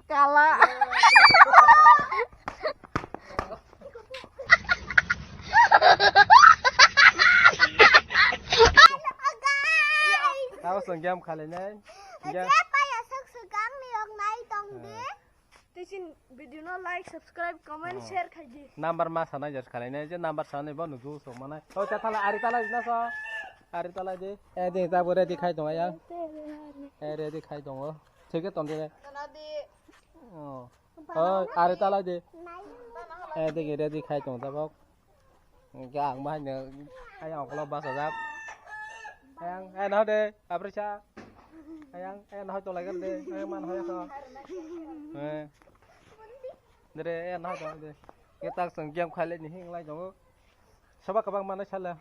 Kalah. Tahu senggam kali ini. Siapa ya segang nih yang naik dong deh. Tisin video no like, subscribe, comment, share kaji. Number mas sana jas kali ini aja number sana ibu nuju so mana. Oh cakala ari tala jina so. Ari tala je. Di tabu ready khai dong ya. Ready khai dong. Ceknya tonton deh. Oh. Oh ari tala je. Di ready khai dong tabok. Gang mah nya ayang kalau bahasa Arab. Ayang, nói đi, Afrika. Ayang, nói tôi lại cái đi, ayang man nói sao? Đi, ayang nói tôi đi. Cái ta sừng game khai lên thì lại giống. Sao bác các bạn man nói sao là?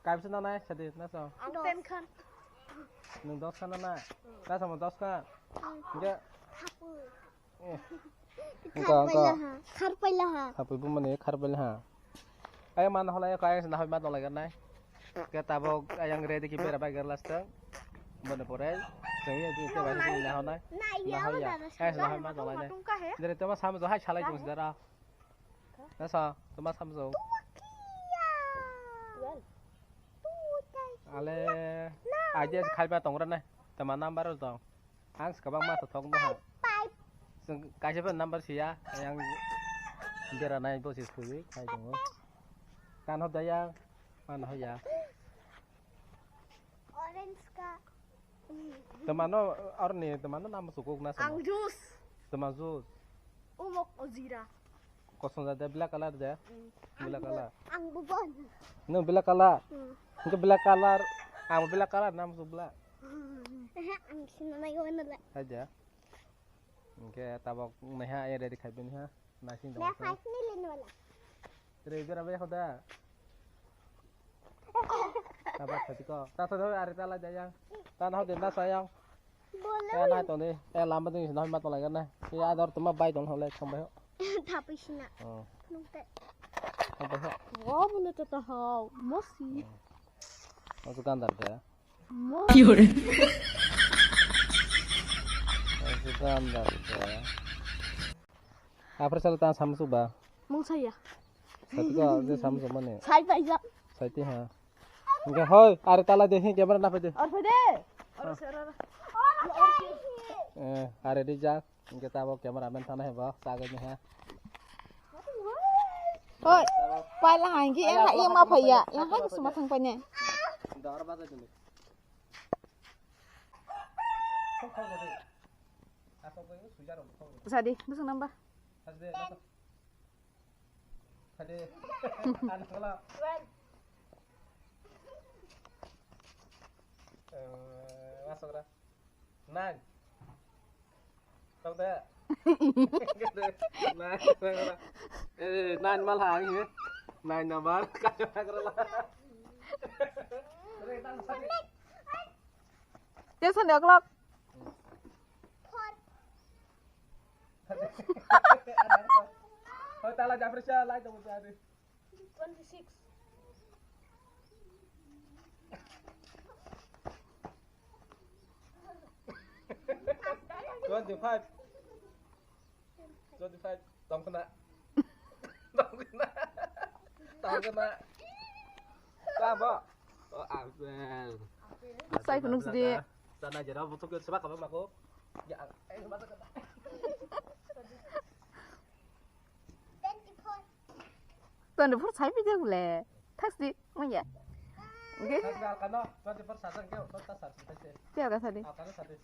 Cái gì nó này, sao đi, nó sao? Ang ten kan. Nung dos kan nó này, ta sao mà dos kan? Cái. Karpailah. Apa ibu mana karbel ha? Ayang man nói cái ayang nói man tôi lại cái này. Kita bawa ayang ready kita berapa gelas tuh, mana porai, jadi itu bahasa ini lah honai, lah ya, lah mana tu lah ni, jadi tu mas sama tu hai chalai tu sedara, nasa tu mas sama tu, ale, aja kalba tongran ni, teman number tu, ang sekarang mah tu tong tu ha, kasih pun number siya, yang dia naik posisi tu, kai tu, kan hoda yang mana hoya. Orange ka. Teman orang ni teman nama sukuk nasi. Ang jus. Teman jus. Umok ozira. Kosong saja black color deh. Black color. Ang bubon. No black color. Itu black color. Ang black color nama su black. Ang sinanay ko na lang. Aja. Oke, tabok meha ya dari kaibin ha. Nasi dong. May 5 nilin wala. Dari gara apa ya kau Sabar tadi kok. Tak tahu hari tala jayang. Tanah di nas sayang. Boleh. Naik tu ni. Lambat ni sudah mat lagi kan. Ya ada orang tu mah baik dong oleh sampai. Tapi sina. Oh. Nungte. Sampai. Wah, bener tu tahu. Masih. Masuk kantor ya. Yure. Masuk kantor ya. Apa sel tan sama subah? Mong saya. Tadi kok dia sama sama ni. Saya tak izak. Saiti ha. Enggak hoy, hari tala deh kamera napa deh. Or pede. Or serara. Hari di jak. Kita bawa kameramen sana ya, Bang. Saganya ha. Oi. Pai lah hangi yang nak yang apa ya? Yang hangi semua tang pai ni. Dah orang bahasa dulu. Sadi, besok nambah. Tadi. Anak kalau. Masuk dah. Nine. Tahu tak? Nine malah ini. Nine nambar. Kacau kerala. Dia sandi o'clock. Oh, tala jam berapa? Like tu berapa? 26. Five. Tong kena. Tong kena. Apa? Oh, apel. Saya penuh sedih. Sana aja dah butuh ke sebab apa aku? Ya, sebab apa? ตอนเดี๋ยวพูดใช้ไปเจอกูเลยแท็กซี่ไม่ใช่โอเค Kenal kan no? 24 sasan kau, kau tak sasan pasti. เจ้ากันสวัสดี Akan satu.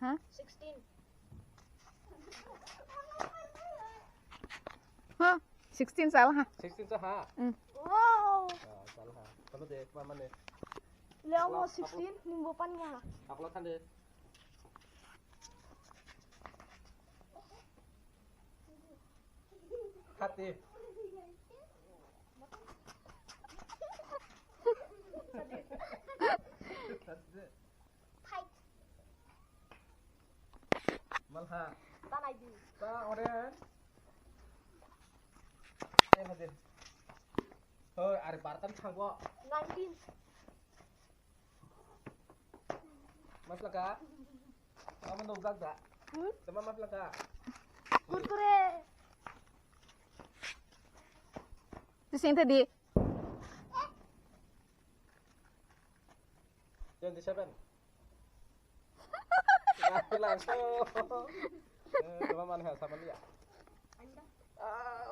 ฮะ 16. ฮะ16 salah ha 16 sah. wow Salah. Kalau deh, mana deh? Leo mau 16 minggu depan ya Upload kan deh. Hati. Malha. tanah di Ta oren. Hadir. Hei, ari bartan thangbo. 19. Mas laka. Kamu nunggak gak? Sama mas laka. Kurkure. Di sini tadi. 27. Nah, langsung. Cuma mana sama dia?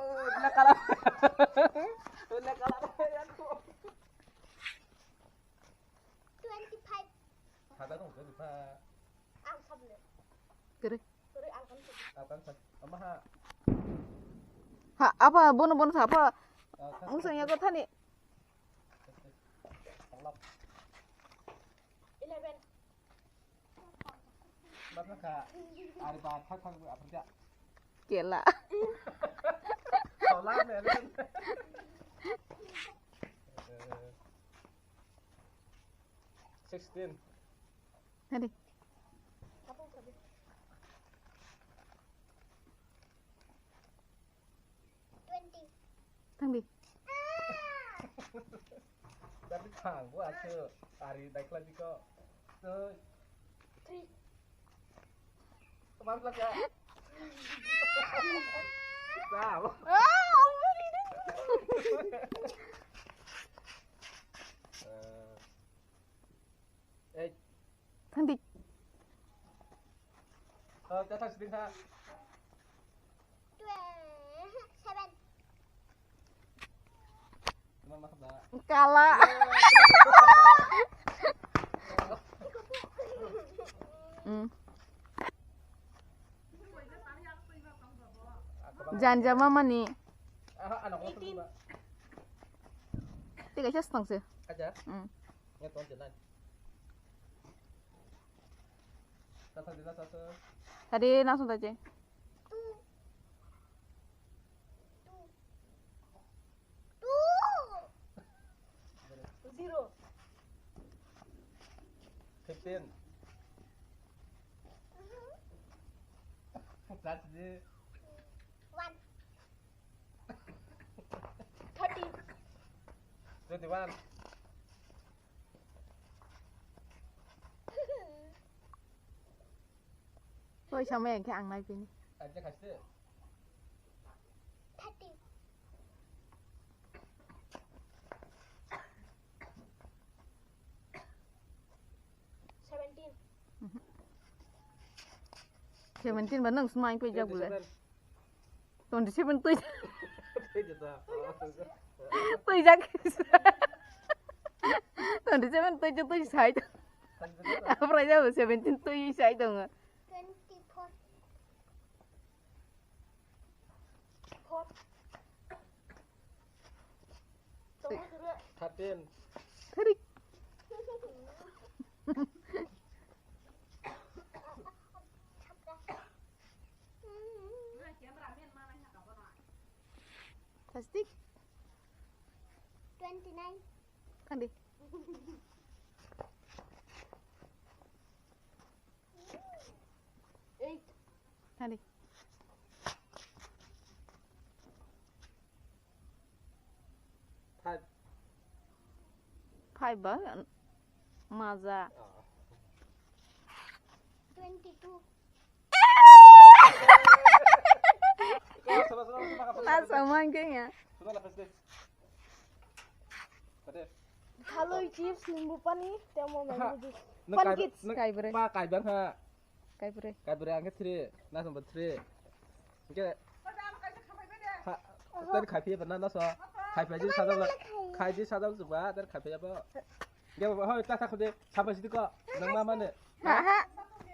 Udah kalah. Udah kalah. 25. Ada dong, jadi pak. Angkat le. Kere. Kure angkat. Akan sama Ha, apa bonus apa? Maksudnya kau tadi. 11. Mas laka. Ari bar thang apa dia? Gila. Salah melen. 16. Tadi. Apa sabi? 20. Tadi. Tapi thang gua aja. Ari naik lagi kok. 3. Mas laka. Tahu. Tadi. Datang sedih 7. Cuma mas dah. Kalah. Jangan mama nih. Anak lo tuh 3,5 sih. aja. Ngeton jalan. Datang jelas satu. Tadi langsung aja. 0. 15. That's the 1. 30. 21. Thôi sao mấy cái ăn này kia. Aja kasih. 30. 17. 17 vẫn đang smile quay ra buổi. Tuần thì 17. Tôi ra. Tuần thì 17 cho tôi sai. Apa aja 17 tôi sai dong. 24. 4. Tunggu dulu. 13. Tadi. Plastik. 29. Tadi. Tadi. Fiber maza. 22. Tak sama kayaknya. Kalau chips minggu depan nih, dia mau main jus. Kai bre. Pa kai bang ha. Kai bre. Kai bre angkat 3. Nah sumber 3. Oke. Ha. Tadi kai pie benar so. Kai pie jadi sadar lah. Kai jadi sadar juga. Tadi kai pie apa? Dia oh tak tak deh. Sampai situ kok. Nang mama nih. Ha.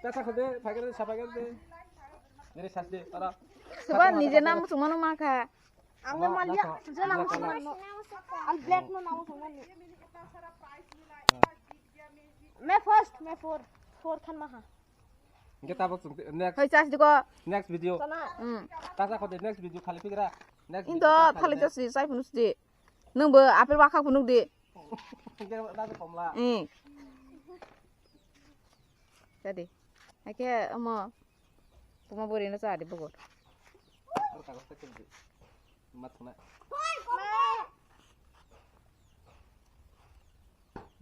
Tak tak deh. Pakai deh. Sampai deh. Jadi sas deh. Tara. Coba nije nama semua nama kak. Angga malia, sudah nama semua. Al black no nama semua nih. मैं फर्स्ट मैं फोर खान महा Kita bakal next Hoi cas juga. next video. sana Tak tak next video kali pikir next. Into thali jasi sai punus di. Nung be apel wakak punuk di. Kita nanti komla. Jadi. Ake ama puma bori na sa di bogor. Kalau tak kecil. Mat mana?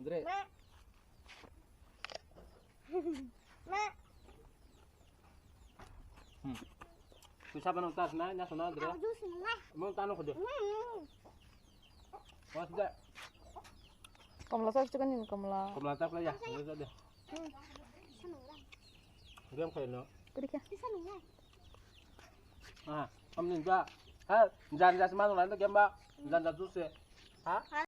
Dre. Mak. Susah banget tas nah, sana Dre. Jus nah. Mau tanah kode. Mas dah. Kamu lah kan ini kamu lah. Kamu lantak lah ya. Sudah deh. Diam kayak no. Pergi ya. Bisa nunggu. Ah, kamu nih Mbak. Ha, jangan semua lantak ya Mbak. Jangan susah. Ha?